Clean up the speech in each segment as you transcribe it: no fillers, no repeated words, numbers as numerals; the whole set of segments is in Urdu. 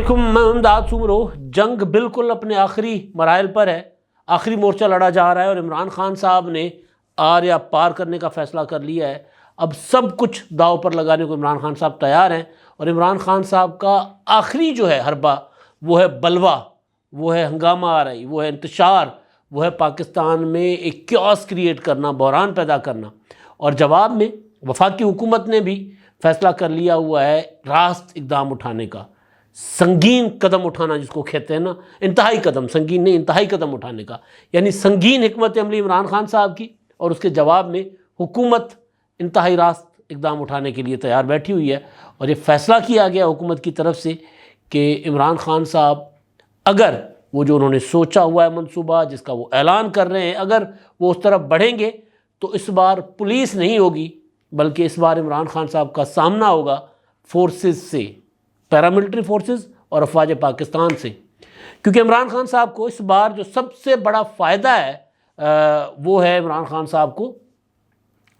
علیکم، میں امداد سومرو۔ جنگ بالکل اپنے آخری مراحل پر ہے، آخری مورچہ لڑا جا رہا ہے اور عمران خان صاحب نے آر یا پار کرنے کا فیصلہ کر لیا ہے۔ اب سب کچھ داؤ پر لگانے کو عمران خان صاحب تیار ہیں، اور عمران خان صاحب کا آخری جو ہے حربہ وہ ہے بلوہ، وہ ہے ہنگامہ آرائی، وہ ہے انتشار، وہ ہے پاکستان میں ایک کیوس کریٹ کرنا، بحران پیدا کرنا۔ اور جواب میں وفاقی حکومت نے بھی فیصلہ کر لیا ہوا ہے راست اقدام اٹھانے کا، سنگین قدم اٹھانا جس کو کہتے ہیں نا، انتہائی قدم، سنگین نہیں انتہائی قدم اٹھانے کا، یعنی سنگین حکمت عملی عمران خان صاحب کی، اور اس کے جواب میں حکومت انتہائی راست اقدام اٹھانے کے لیے تیار بیٹھی ہوئی ہے۔ اور یہ فیصلہ کیا گیا حکومت کی طرف سے کہ عمران خان صاحب اگر وہ جو انہوں نے سوچا ہوا ہے منصوبہ جس کا وہ اعلان کر رہے ہیں، اگر وہ اس طرف بڑھیں گے تو اس بار پولیس نہیں ہوگی، بلکہ اس بار عمران خان صاحب کا سامنا ہوگا فورسز سے، پیراملٹری فورسز اور افواج پاکستان سے، کیونکہ عمران خان صاحب کو اس بار جو سب سے بڑا فائدہ ہے وہ ہے عمران خان صاحب کو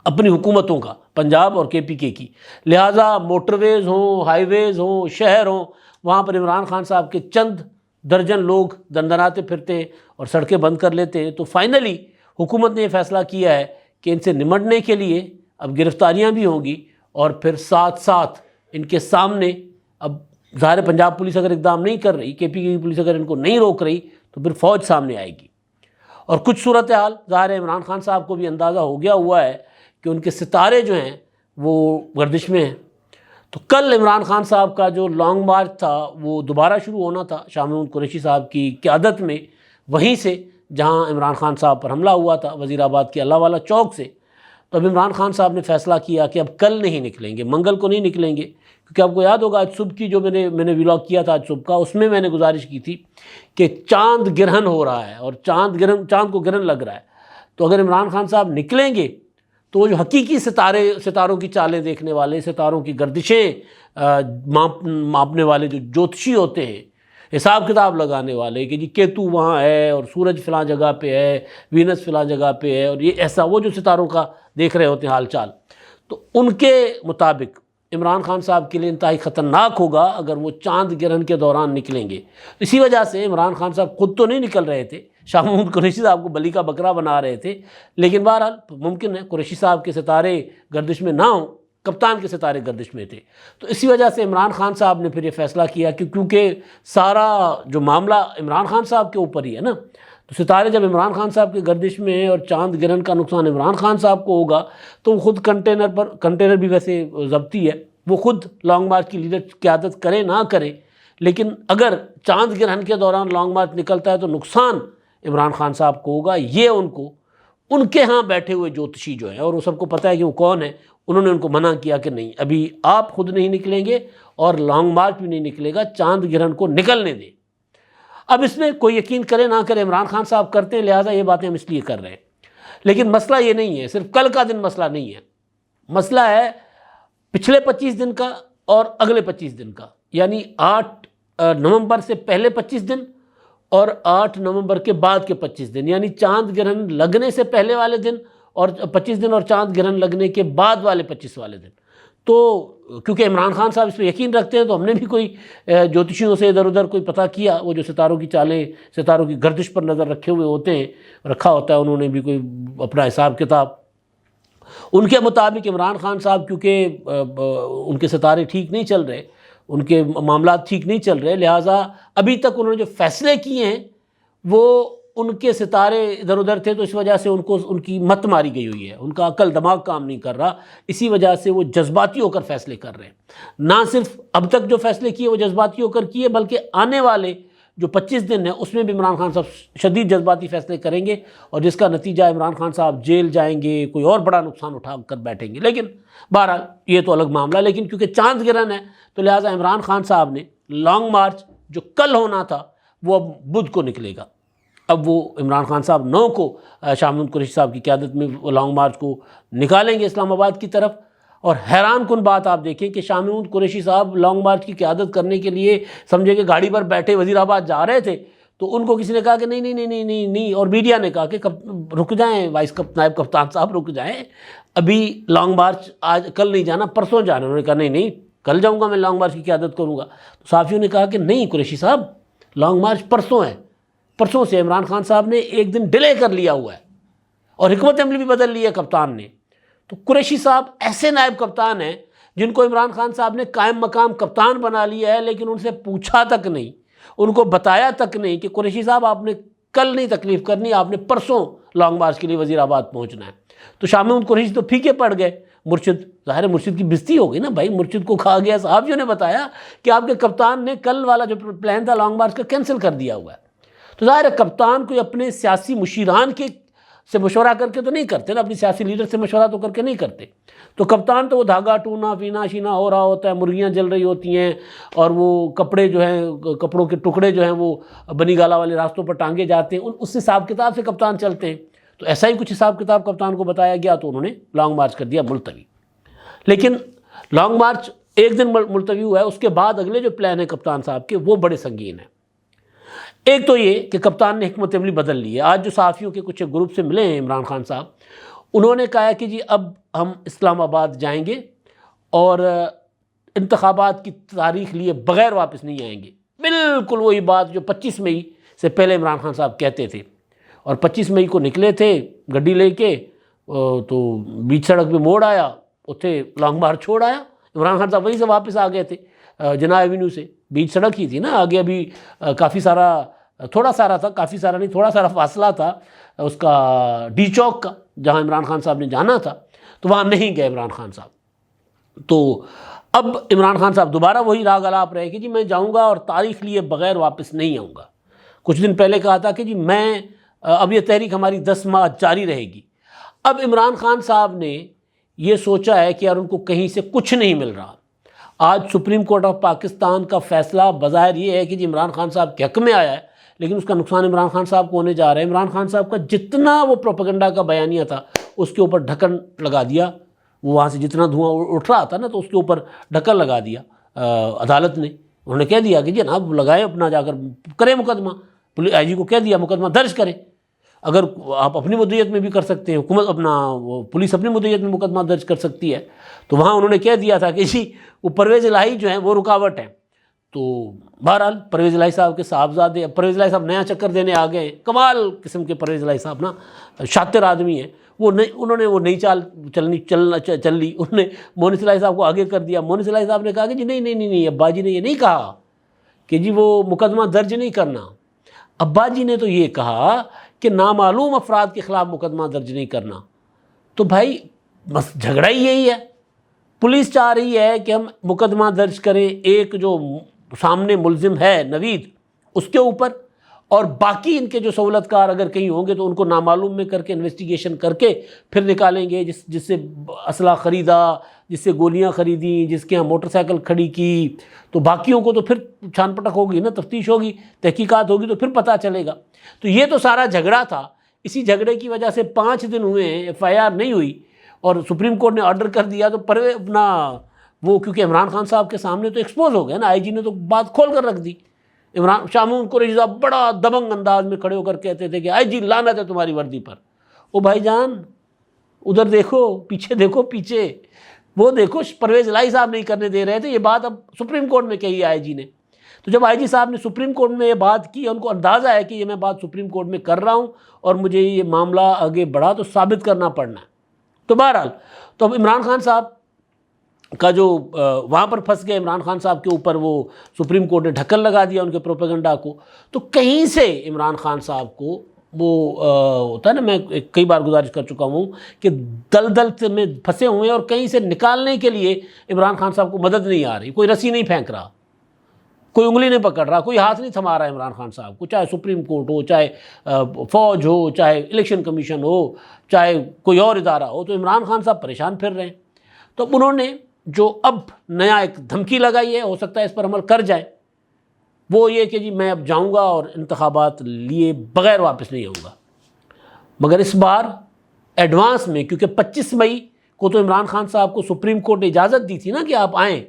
اپنی حکومتوں کا، پنجاب اور کے پی کے کی، لہٰذا موٹر ویز ہوں، ہائی ویز ہوں، شہر ہوں، وہاں پر عمران خان صاحب کے چند درجن لوگ دندناتے پھرتے ہیں اور سڑکیں بند کر لیتے ہیں۔ تو فائنلی حکومت نے یہ فیصلہ کیا ہے کہ ان سے نمٹنے کے لیے اب گرفتاریاں بھی ہوں گی، اور پھر ساتھ ساتھ ان کے سامنے اب ظاہر پنجاب پولیس اگر اقدام نہیں کر رہی، کے پی کی پولیس اگر ان کو نہیں روک رہی، تو پھر فوج سامنے آئے گی۔ اور کچھ صورتحال ظاہر عمران خان صاحب کو بھی اندازہ ہو گیا ہوا ہے کہ ان کے ستارے جو ہیں وہ گردش میں ہیں۔ تو کل عمران خان صاحب کا جو لانگ مارچ تھا وہ دوبارہ شروع ہونا تھا شاہ محمود قریشی صاحب کی قیادت میں، وہیں سے جہاں عمران خان صاحب پر حملہ ہوا تھا وزیر آباد کے اللہ والا چوک سے۔ تو اب عمران خان صاحب نے فیصلہ کیا کہ اب کل نہیں نکلیں گے، منگل کو نہیں نکلیں گے، کیونکہ آپ کو یاد ہوگا آج صبح کی جو میں نے ولاگ کیا تھا آج صبح کا، اس میں نے گزارش کی تھی کہ چاند گرہن ہو رہا ہے اور چاند کو گرہن لگ رہا ہے۔ تو اگر عمران خان صاحب نکلیں گے تو وہ جو حقیقی ستاروں کی چالیں دیکھنے والے، ستاروں کی گردشیں ماپنے والے جو جوتشی ہوتے ہیں، حساب کتاب لگانے والے کہ جی کیتو وہاں ہے اور سورج فلاں جگہ پہ ہے، وینس فلاں جگہ پہ ہے، اور یہ ایسا، وہ جو ستاروں کا دیکھ رہے ہوتے ہیں حال چال، تو ان کے مطابق عمران خان صاحب کے لیے انتہائی خطرناک ہوگا اگر وہ چاند گرہن کے دوران نکلیں گے۔ اسی وجہ سے عمران خان صاحب خود تو نہیں نکل رہے تھے، شاہ محمود قریشی صاحب کو بلی کا بکرا بنا رہے تھے، لیکن بہرحال ممکن ہے قریشی صاحب کے ستارے گردش میں نہ ہوں، کپتان کے ستارے گردش میں تھے۔ تو اسی وجہ سے عمران خان صاحب نے پھر یہ فیصلہ کیا کہ کیونکہ سارا جو معاملہ عمران خان صاحب کے اوپر ہی ہے نا، تو ستارے جب عمران خان صاحب کے گردش میں ہیں اور چاند گرہن کا نقصان عمران خان صاحب کو ہوگا، تو وہ خود کنٹینر بھی ویسے ضبطی ہے، وہ خود لانگ مارچ کی لیڈر قیادت کرے نہ کرے، لیکن اگر چاند گرہن کے دوران لانگ مارچ نکلتا ہے تو نقصان عمران خان صاحب کو ہوگا۔ یہ ان کے ہاں بیٹھے ہوئے جوتشی جو ہیں، اور وہ سب کو پتہ ہے کہ وہ کون ہے، انہوں نے ان کو منع کیا کہ نہیں، ابھی آپ خود نہیں نکلیں گے اور لانگ مارچ بھی نہیں نکلے گا، چاند گرہن کو نکلنے دیں۔ اب اس میں کوئی یقین کرے نہ کرے، عمران خان صاحب کرتے ہیں، لہٰذا یہ باتیں ہم اس لیے کر رہے ہیں۔ لیکن مسئلہ یہ نہیں ہے، صرف کل کا دن مسئلہ نہیں ہے، مسئلہ ہے پچھلے 25 دن کا اور اگلے 25 دن کا، یعنی 8 نومبر سے پہلے 25 دن اور 8 نومبر کے بعد کے 25 دن، یعنی چاند گرہن لگنے سے پہلے والے دن اور 25 دن، اور چاند گرہن لگنے کے بعد والے 25 والے دن۔ تو کیونکہ عمران خان صاحب اس پہ یقین رکھتے ہیں، تو ہم نے بھی کوئی جوتشیوں سے ادھر ادھر کوئی پتہ کیا، وہ جو ستاروں کی چالیں، ستاروں کی گردش پر نظر رکھے ہوئے ہوتے ہیں، رکھا ہوتا ہے انہوں نے بھی کوئی اپنا حساب کتاب، ان کے مطابق عمران خان صاحب کیونکہ ان کے ستارے ٹھیک نہیں چل رہے، ان کے معاملات ٹھیک نہیں چل رہے، لہٰذا ابھی تک انہوں نے جو فیصلے کیے ہیں وہ ان کے ستارے ادھر ادھر تھے، تو اس وجہ سے ان کی مت ماری گئی ہوئی ہے، ان کا عقل دماغ کام نہیں کر رہا، اسی وجہ سے وہ جذباتی ہو کر فیصلے کر رہے ہیں۔ نہ صرف اب تک جو فیصلے کیے وہ جذباتی ہو کر کیے، بلکہ آنے والے جو 25 دن ہیں اس میں بھی عمران خان صاحب شدید جذباتی فیصلے کریں گے، اور جس کا نتیجہ عمران خان صاحب جیل جائیں گے، کوئی اور بڑا نقصان اٹھا کر بیٹھیں گے۔ لیکن بہرحال یہ تو الگ معاملہ، لیکن کیونکہ چاند گرہن ہے تو لہٰذا عمران خان صاحب نے لانگ مارچ جو کل ہونا تھا وہ اب بدھ کو نکلے گا۔ اب وہ عمران خان صاحب 9 کو شاہ محمود قریشی صاحب کی قیادت میں لانگ مارچ کو نکالیں گے اسلام آباد کی طرف۔ اور حیران کن بات آپ دیکھیں کہ شاہ محمود قریشی صاحب لانگ مارچ کی قیادت کرنے کے لیے سمجھے کہ گاڑی پر بیٹھے وزیر آباد جا رہے تھے، تو ان کو کسی نے کہا کہ نہیں نہیں نہیں نہیں نہیں، اور میڈیا نے کہا کہ رک جائیں، نائب کپتان صاحب رک جائیں، ابھی لانگ مارچ کل نہیں جانا، پرسوں جانا۔ انہوں نے کہا نہیں نہیں، کل جاؤں گا میں لانگ مارچ کی قیادت کروں گا۔ تو صحافیوں نے کہا کہ نہیں قریشی صاحب، لانگ مارچ پرسوں ہے، پرسوں سے عمران خان صاحب نے ایک دن ڈیلے کر لیا ہوا ہے اور حکمت عملی بھی بدل لی ہے کپتان نے۔ تو قریشی صاحب ایسے نائب کپتان ہیں جن کو عمران خان صاحب نے قائم مقام کپتان بنا لیا ہے، لیکن ان سے پوچھا تک نہیں، ان کو بتایا تک نہیں کہ قریشی صاحب آپ نے کل نہیں تکلیف کرنی، آپ نے پرسوں لانگ مارچ کے لیے وزیر آباد پہنچنا ہے۔ تو شاہ محمود قریشی تو پھیکے پڑ گئے، مرشد ظاہر مرشد کی بزتی ہو گئی نا بھائی، مرشد کو کھا گیا۔ صحافیوں نے بتایا کہ آپ کے کپتان نے کل والا جو پلان تھا لانگ مارچ کا کینسل کر دیا ہوا ہے۔ تو ظاہر ہے کپتان کوئی اپنے سیاسی مشیران کے سے مشورہ کر کے تو نہیں کرتے نا، اپنی سیاسی لیڈر سے مشورہ تو کر کے نہیں کرتے۔ تو کپتان تو وہ دھاگا ٹونا پینا شینا ہو رہا ہوتا ہے، مرغیاں جل رہی ہوتی ہیں اور وہ کپڑے جو ہیں، کپڑوں کے ٹکڑے جو ہیں وہ بنی گالا والے راستوں پر ٹانگے جاتے ہیں، اس حساب کتاب سے کپتان چلتے ہیں۔ تو ایسا ہی کچھ حساب کتاب کپتان کو بتایا گیا تو انہوں نے لانگ مارچ کر دیا ملتوی۔ لیکن لانگ مارچ ایک دن ملتوی ہوا ہے، اس کے بعد اگلے جو پلان ہیں کپتان صاحب کے وہ بڑے سنگین ہیں۔ ایک تو یہ کہ کپتان نے حکمت عملی بدل لی ہے۔ آج جو صحافیوں کے کچھ گروپ سے ملے ہیں عمران خان صاحب، انہوں نے کہا کہ جی اب ہم اسلام آباد جائیں گے اور انتخابات کی تاریخ لیے بغیر واپس نہیں آئیں گے۔ بالکل وہی بات جو 25 مئی سے پہلے عمران خان صاحب کہتے تھے، اور 25 مئی کو نکلے تھے گڈی لے کے، تو بیچ سڑک پہ موڑ آیا، اتنے لانگ مارچ چھوڑ آیا۔ عمران خان صاحب وہیں سے واپس آ گئے تھے جناح ایونیو سے، بیچ سڑک ہی تھی نا، آگے ابھی کافی سارا، تھوڑا سارا تھا، کافی سارا نہیں، تھوڑا سارا فاصلہ تھا اس کا ڈی چوک کا، جہاں عمران خان صاحب نے جانا تھا، تو وہاں نہیں گئے عمران خان صاحب۔ تو اب عمران خان صاحب دوبارہ وہی راگ الاپ رہے کہ جی میں جاؤں گا اور تاریخ لیے بغیر واپس نہیں آؤں گا۔ کچھ دن پہلے کہا تھا کہ جی میں اب یہ تحریک ہماری 10 ماہ جاری رہے گی۔ اب عمران خان صاحب نے یہ سوچا ہے کہ یار ان کو کہیں سے کچھ نہیں مل رہا۔ آج سپریم کورٹ آف پاکستان کا فیصلہ بظاہر یہ ہے کہ جی عمران خان صاحب کے حق میں آیا ہے، لیکن اس کا نقصان عمران خان صاحب کو ہونے جا رہا ہے۔ عمران خان صاحب کا جتنا وہ پروپیگنڈا کا بیانیہ تھا اس کے اوپر ڈھکن لگا دیا، وہ وہاں سے جتنا دھواں اٹھ رہا تھا نا تو اس کے اوپر ڈھکن لگا دیا عدالت نے۔ انہوں نے کہہ دیا کہ جناب لگائے اپنا، جا کر کرے مقدمہ، آئی جی کو کہہ دیا مقدمہ درج کرے، اگر آپ اپنی مدعیت میں بھی کر سکتے ہیں، حکومت اپنا پولیس اپنی مدعیت میں مقدمہ درج کر سکتی ہے۔ تو وہاں انہوں نے کہہ دیا تھا کہ جی وہ پرویز الہی جو ہیں وہ رکاوٹ ہیں۔ تو بہرحال پرویز الہی صاحب کے صاحبزادے، پرویز الہی صاحب نیا چکر دینے آ گئے، کمال قسم کے پرویز الہی صاحب نا، شاطر آدمی ہیں وہ، انہوں نے وہ نئی چال چل لی، انہوں نے مونس الہی صاحب کو آگے کر دیا۔ مونس الہی صاحب نے کہا کہ جی نہیں، ابا جی نے یہ نہیں کہا کہ جی وہ مقدمہ درج نہیں کرنا، ابا جی نے تو یہ کہا کہ نامعلوم افراد کے خلاف مقدمہ درج نہیں کرنا۔ تو بھائی بس جھگڑا ہی یہی ہے، پولیس چاہ رہی ہے کہ ہم مقدمہ درج کریں ایک جو سامنے ملزم ہے نوید اس کے اوپر، اور باقی ان کے جو سہولت کار اگر کہیں ہوں گے تو ان کو نامعلوم میں کر کے انویسٹیگیشن کر کے پھر نکالیں گے، جس سے اسلحہ خریدا، جس سے گولیاں خریدیں، جس کے ہاں موٹر سائیکل کھڑی کی، تو باقیوں کو تو پھر چھان پٹک ہوگی نا، تفتیش ہوگی، تحقیقات ہوگی تو پھر پتہ چلے گا۔ تو یہ تو سارا جھگڑا تھا، اسی جھگڑے کی وجہ سے 5 دن ہوئے ہیں ایف آئی آر نہیں ہوئی، اور سپریم کورٹ نے آرڈر کر دیا۔ تو اپنا وہ کیونکہ عمران خان صاحب کے سامنے تو ایکسپوز ہو گیا نا، آئی جی نے تو بات کھول کر رکھ دی۔ شاہ محمود قریشی صاحب بڑا دبنگ انداز میں کھڑے ہو کر کہتے تھے کہ آئی جی لعنت ہے تمہاری وردی پر۔ او بھائی جان ادھر دیکھو، پیچھے دیکھو، پیچھے وہ دیکھو، پرویز الہی صاحب نہیں کرنے دے رہے تھے، یہ بات اب سپریم کورٹ میں کہی ہے آئی جی نے۔ تو جب آئی جی صاحب نے سپریم کورٹ میں یہ بات کی، ان کو اندازہ ہے کہ یہ میں بات سپریم کورٹ میں کر رہا ہوں اور مجھے یہ معاملہ آگے بڑھا تو ثابت کرنا پڑنا ہے۔ تو بہرحال تو اب عمران خان صاحب کا جو وہاں پر پھنس گئے، عمران خان صاحب کے اوپر وہ سپریم کورٹ نے ڈھکن لگا دیا ان کے پروپیگنڈا کو۔ تو کہیں سے عمران خان صاحب کو وہ ہوتا ہے نا، میں کئی بار گزارش کر چکا ہوں کہ دلدل میں پھنسے ہوئے ہیں اور کہیں سے نکالنے کے لیے عمران خان صاحب کو مدد نہیں آ رہی، کوئی رسی نہیں پھینک رہا، کوئی انگلی نہیں پکڑ رہا، کوئی ہاتھ نہیں تھما رہا ہے عمران خان صاحب کو، چاہے سپریم کورٹ ہو، چاہے فوج ہو، چاہے الیکشن کمیشن ہو، چاہے کوئی اور ادارہ ہو، تو عمران خان صاحب پریشان پھر رہے ہیں۔ تو انہوں نے جو اب نیا ایک دھمکی لگائی ہے، ہو سکتا ہے اس پر عمل کر جائے، وہ یہ کہ جی میں اب جاؤں گا اور انتخابات لیے بغیر واپس نہیں آؤں گا۔ مگر اس بار ایڈوانس میں، کیونکہ 25 مئی کو تو عمران خان صاحب کو سپریم کورٹ نے اجازت دی تھی نا کہ آپ آئیں،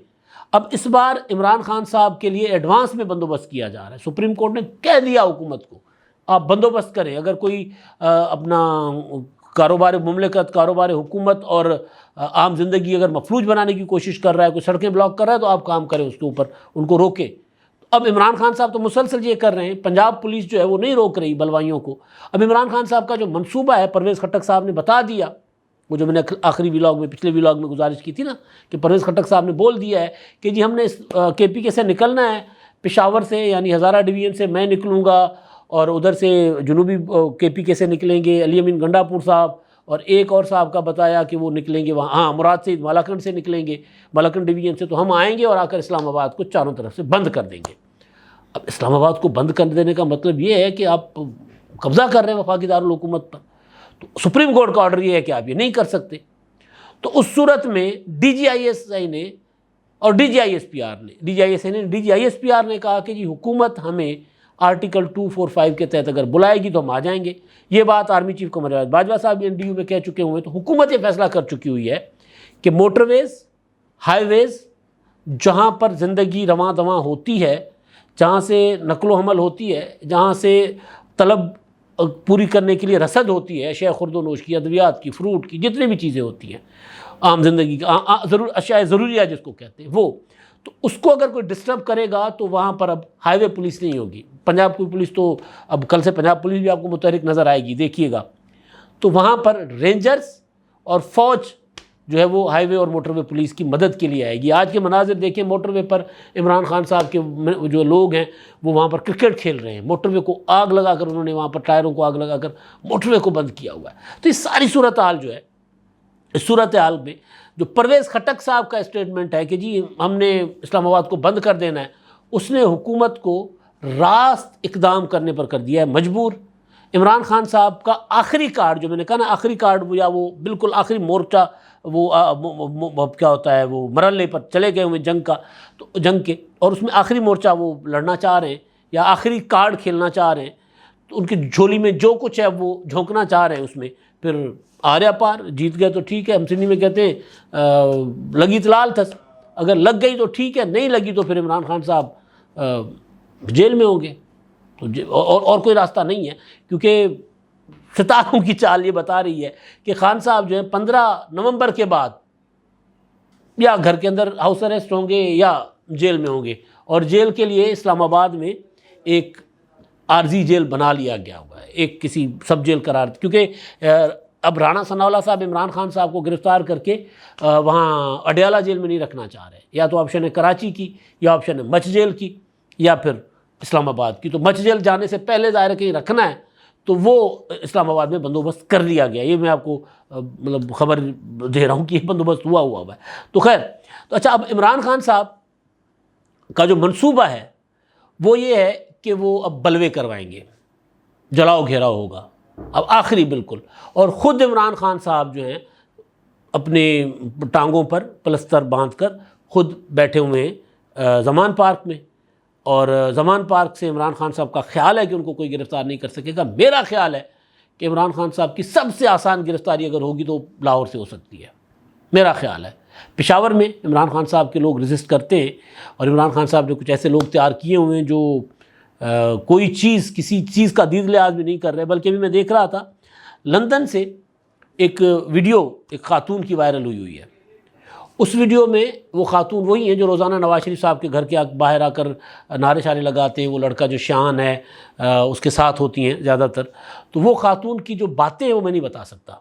اب اس بار عمران خان صاحب کے لیے ایڈوانس میں بندوبست کیا جا رہا ہے۔ سپریم کورٹ نے کہہ دیا حکومت کو آپ بندوبست کریں، اگر کوئی اپنا کاروبار مملکت، کاروبار حکومت اور عام زندگی اگر مفلوج بنانے کی کوشش کر رہا ہے، کوئی سڑکیں بلاک کر رہا ہے، تو آپ کام کریں اس کے اوپر، ان کو روکیں۔ اب عمران خان صاحب تو مسلسل یہ کر رہے ہیں، پنجاب پولیس جو ہے وہ نہیں روک رہی بلوائیوں کو۔ اب عمران خان صاحب کا جو منصوبہ ہے، پرویز خٹک صاحب نے بتا دیا، وہ جو میں نے آخری ولاگ میں، پچھلے ولاگ میں گزارش کی تھی نا، کہ پرویز خٹک صاحب نے بول دیا ہے کہ جی ہم نے کے پی کے سے نکلنا ہے، پشاور سے یعنی ہزارہ ڈویژن سے میں نکلوں گا، اور ادھر سے جنوبی کے پی کے سے نکلیں گے علی امین گنڈا پور صاحب، اور ایک اور صاحب کا بتایا کہ وہ نکلیں گے وہاں، ہاں مراد سعید مالاکنڈ سے نکلیں گے، مالاکنڈ ڈویژن سے، تو ہم آئیں گے اور آ کر اسلام آباد کو چاروں طرف سے بند کر دیں گے۔ اب اسلام آباد کو بند کر دینے کا مطلب یہ ہے کہ آپ قبضہ کر رہے ہیں وفاقی دارالحکومت پر، تو سپریم کورٹ کا آرڈر یہ ہے کہ آپ یہ نہیں کر سکتے۔ تو اس صورت میں D G I S I نے اور D G I S P R نے کہا کہ جی حکومت ہمیں آرٹیکل 245 کے تحت اگر بلائے گی تو ہم آ جائیں گے۔ یہ بات آرمی چیف قمر جاوید باجوہ صاحب بھی NDU میں کہہ چکے ہوئے، تو حکومت یہ فیصلہ کر چکی ہوئی ہے کہ موٹر ویز، ہائی ویز، جہاں پر زندگی رواں دواں ہوتی ہے، جہاں سے نقل و حمل ہوتی ہے، جہاں سے طلب پوری کرنے کے لیے رسد ہوتی ہے، اشیاء خورد و نوش کی، ادویات کی، فروٹ کی، جتنی بھی چیزیں ہوتی ہیں عام زندگی کی، اشیاء ضروریہ جس کو کہتے ہیں، وہ تو اس کو اگر کوئی ڈسٹرب کرے گا تو وہاں پر اب ہائی وے پولیس نہیں ہوگی۔ پنجاب کی پولیس تو اب کل سے پنجاب پولیس بھی آپ کو متحرک نظر آئے گی، دیکھیے گا۔ تو وہاں پر رینجرز اور فوج جو ہے وہ ہائی وے اور موٹر وے پولیس کی مدد کے لیے آئے گی۔ آج کے مناظر دیکھیں، موٹر وے پر عمران خان صاحب کے جو لوگ ہیں وہ وہاں پر کرکٹ کھیل رہے ہیں، موٹر وے کو آگ لگا کر انہوں نے وہاں پر ٹائروں کو آگ لگا کر موٹر وے کو بند کیا ہوا ہے۔ تو یہ ساری صورتحال جو ہے، اس صورتحال میں جو پرویز خٹک صاحب کا اسٹیٹمنٹ ہے کہ جی ہم نے اسلام آباد کو بند کر دینا ہے، اس نے حکومت کو راست اقدام کرنے پر کر دیا ہے مجبور۔ عمران خان صاحب کا آخری کارڈ جو میں نے کہا نا، آخری کارڈ یا وہ بالکل آخری مورچہ، وہ کیا ہوتا ہے، وہ مرحلے پر چلے گئے ہوئے جنگ کا، تو جنگ کے، اور اس میں آخری مورچہ وہ لڑنا چاہ رہے ہیں یا آخری کارڈ کھیلنا چاہ رہے ہیں، تو ان کی جھولی میں جو کچھ ہے وہ جھونکنا چاہ رہے ہیں اس میں، پھر آریا پار جیت گئے تو ٹھیک ہے، ہم سندھی میں کہتے ہیں لگی تلال تھس، اگر لگ گئی تو ٹھیک ہے، نہیں لگی تو پھر عمران خان صاحب جیل میں ہوں گے، تو اور کوئی راستہ نہیں ہے، کیونکہ ستاروں کی چال یہ بتا رہی ہے کہ خان صاحب جو ہیں 15 نومبر کے بعد یا گھر کے اندر ہاؤس اریسٹ ہوں گے یا جیل میں ہوں گے، اور جیل کے لیے اسلام آباد میں ایک عارضی جیل بنا لیا گیا ہوا ہے، ایک کسی سب جیل قرار، کیونکہ اب رانا ثناء اللہ صاحب عمران خان صاحب کو گرفتار کر کے وہاں اڈیالہ جیل میں نہیں رکھنا چاہ رہے، یا تو آپشن ہے کراچی کی، یا آپشن ہے مچھ جیل کی، یا پھر اسلام آباد کی۔ تو مچھ جیل جانے سے پہلے ظاہر ہے کہیں رکھنا ہے، تو وہ اسلام آباد میں بندوبست کر لیا گیا۔ یہ میں آپ کو مطلب خبر دے رہا ہوں کہ یہ بندوبست ہوا ہے۔ تو خیر، تو اچھا، اب عمران خان صاحب کا جو منصوبہ ہے وہ یہ ہے کہ وہ اب بلوے کروائیں گے، جلاؤ گھیراؤ ہوگا اب آخری بالکل، اور خود عمران خان صاحب جو ہیں اپنے ٹانگوں پر پلستر باندھ کر خود بیٹھے ہوئے ہیں زمان پارک میں، اور زمان پارک سے عمران خان صاحب کا خیال ہے کہ ان کو کوئی گرفتار نہیں کر سکے گا۔ میرا خیال ہے کہ عمران خان صاحب کی سب سے آسان گرفتاری اگر ہوگی تو لاہور سے ہو سکتی ہے، میرا خیال ہے۔ پشاور میں عمران خان صاحب کے لوگ ریزسٹ کرتے ہیں، اور عمران خان صاحب نے کچھ ایسے لوگ تیار کیے ہوئے ہیں جو کوئی چیز، کسی چیز کا دید لحاظ بھی نہیں کر رہے، بلکہ بھی میں دیکھ رہا تھا لندن سے ایک ویڈیو ایک خاتون کی وائرل ہوئی ہے۔ اس ویڈیو میں وہ خاتون وہی ہیں جو روزانہ نواز شریف صاحب کے گھر کے باہر آ کر نعرے شارے لگاتے ہیں، وہ لڑکا جو شان ہے اس کے ساتھ ہوتی ہیں زیادہ تر، تو وہ خاتون کی جو باتیں ہیں وہ میں نہیں بتا سکتا۔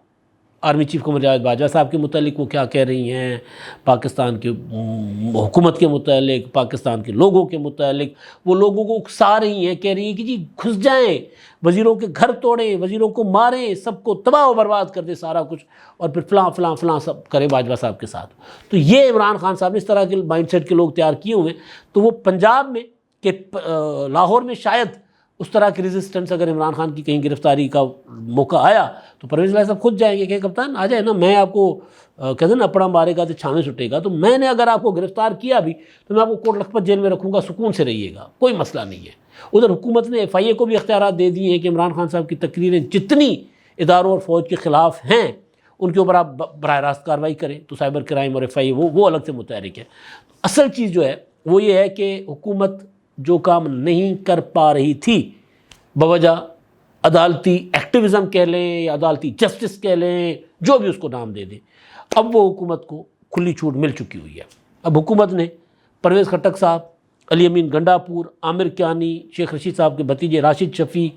آرمی چیف قمر جاوید باجوہ صاحب کے متعلق وہ کیا کہہ رہی ہیں، پاکستان کے حکومت کے متعلق، پاکستان کے لوگوں کے متعلق، وہ لوگوں کو اکسا رہی ہیں، کہہ رہی ہیں کہ جی گھس جائیں، وزیروں کے گھر توڑیں، وزیروں کو ماریں، سب کو تباہ و برباد کر دے سارا کچھ، اور پھر فلاں فلاں فلاں سب کرے باجوہ صاحب کے ساتھ۔ تو یہ عمران خان صاحب نے اس طرح کے مائنڈ سیٹ کے لوگ تیار کیے ہوئے ہیں، تو وہ پنجاب میں کہ لاہور میں شاید اس طرح کی ریزسٹنس اگر عمران خان کی کہیں گرفتاری کا موقع آیا تو پرویز الہی صاحب خود جائیں گے کہ کپتان آ جائے نا، میں آپ کو کہتے ہیں نا اپنا مارے گا تو چھاویں سٹے گا، تو میں نے اگر آپ کو گرفتار کیا بھی تو میں آپ کو کوٹ لکھپت جیل میں رکھوں گا، سکون سے رہیے گا، کوئی مسئلہ نہیں ہے۔ ادھر حکومت نے FIA کو بھی اختیارات دے دیے ہیں کہ عمران خان صاحب کی تقریریں جتنی اداروں اور فوج کے خلاف ہیں ان کے اوپر آپ براہ راست کارروائی کریں، تو سائبر کرائم اور FIA وہ الگ سے متحرک ہے۔ اصل چیز جو ہے وہ یہ ہے کہ حکومت جو کام نہیں کر پا رہی تھی بوجہ عدالتی ایکٹیوزم کہہ لیں یا عدالتی جسٹس کہہ لیں، جو بھی اس کو نام دے دیں، اب وہ حکومت کو کھلی چھوٹ مل چکی ہوئی ہے۔ اب حکومت نے پرویز خٹک صاحب، علی امین گنڈا پور، عامر کیانی، شیخ رشید صاحب کے بھتیجے راشد شفیع،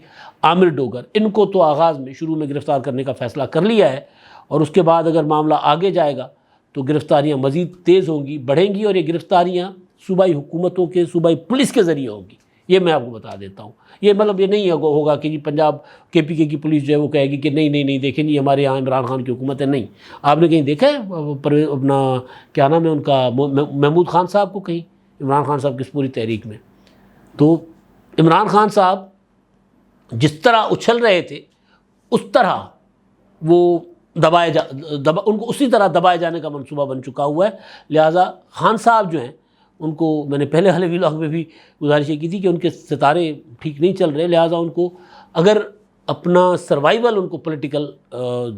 عامر ڈوگر، ان کو تو آغاز میں شروع میں گرفتار کرنے کا فیصلہ کر لیا ہے، اور اس کے بعد اگر معاملہ آگے جائے گا تو گرفتاریاں مزید تیز ہوں گی، بڑھیں گی، اور یہ گرفتاریاں صوبائی حکومتوں کے، صوبائی پولیس کے ذریعے ہوں گی۔ یہ میں آپ کو بتا دیتا ہوں، یہ مطلب یہ نہیں ہوگا کہ جی پنجاب KPK کی پولیس جو ہے وہ کہے گی کہ نہیں دیکھیں جی ہمارے یہاں عمران خان کی حکومت ہے۔ نہیں، آپ نے کہیں دیکھا ہے اپنا کیا نام ہے ان کا، محمود خان صاحب کو کہیں عمران خان صاحب کی اس پوری تحریک میں؟ تو عمران خان صاحب جس طرح اچھل رہے تھے اس طرح وہ ان کو اسی طرح دبائے جانے کا منصوبہ بن چکا ہوا ہے۔ لہٰذا خان صاحب جو ہیں ان کو میں نے پہلے والے ویلاگ میں بھی گزارش کی تھی کہ ان کے ستارے ٹھیک نہیں چل رہے، لہٰذا ان کو اگر اپنا سروائیول، ان کو پولیٹیکل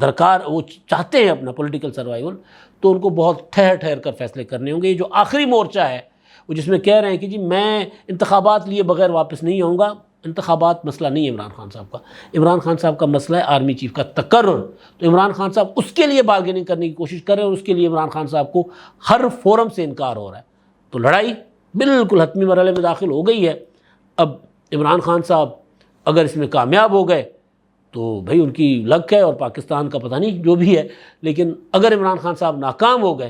درکار، وہ چاہتے ہیں اپنا پولیٹیکل سروائیول، تو ان کو بہت ٹھہر کر فیصلے کرنے ہوں گے۔ یہ جو آخری مورچہ ہے وہ جس میں کہہ رہے ہیں کہ جی میں انتخابات لیے بغیر واپس نہیں آؤں گا، انتخابات مسئلہ نہیں ہے عمران خان صاحب کا۔ عمران خان صاحب کا مسئلہ ہے آرمی چیف کا تقرر، تو عمران خان صاحب اس کے لیے بارگیننگ کرنے کی کوشش کر رہے ہیں، اور اس کے لیے عمران خان صاحب کو ہر فورم سے انکار ہو رہا ہے۔ تو لڑائی بالکل حتمی مرحلے میں داخل ہو گئی ہے۔ اب عمران خان صاحب اگر اس میں کامیاب ہو گئے تو بھئی ان کی لک ہے، اور پاکستان کا پتہ نہیں جو بھی ہے، لیکن اگر عمران خان صاحب ناکام ہو گئے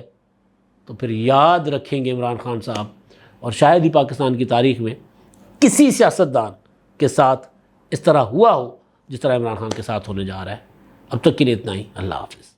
تو پھر یاد رکھیں گے عمران خان صاحب، اور شاید ہی پاکستان کی تاریخ میں کسی سیاستدان کے ساتھ اس طرح ہوا ہو جس طرح عمران خان کے ساتھ ہونے جا رہا ہے۔ اب تک کے لیے اتنا ہی، اللہ حافظ۔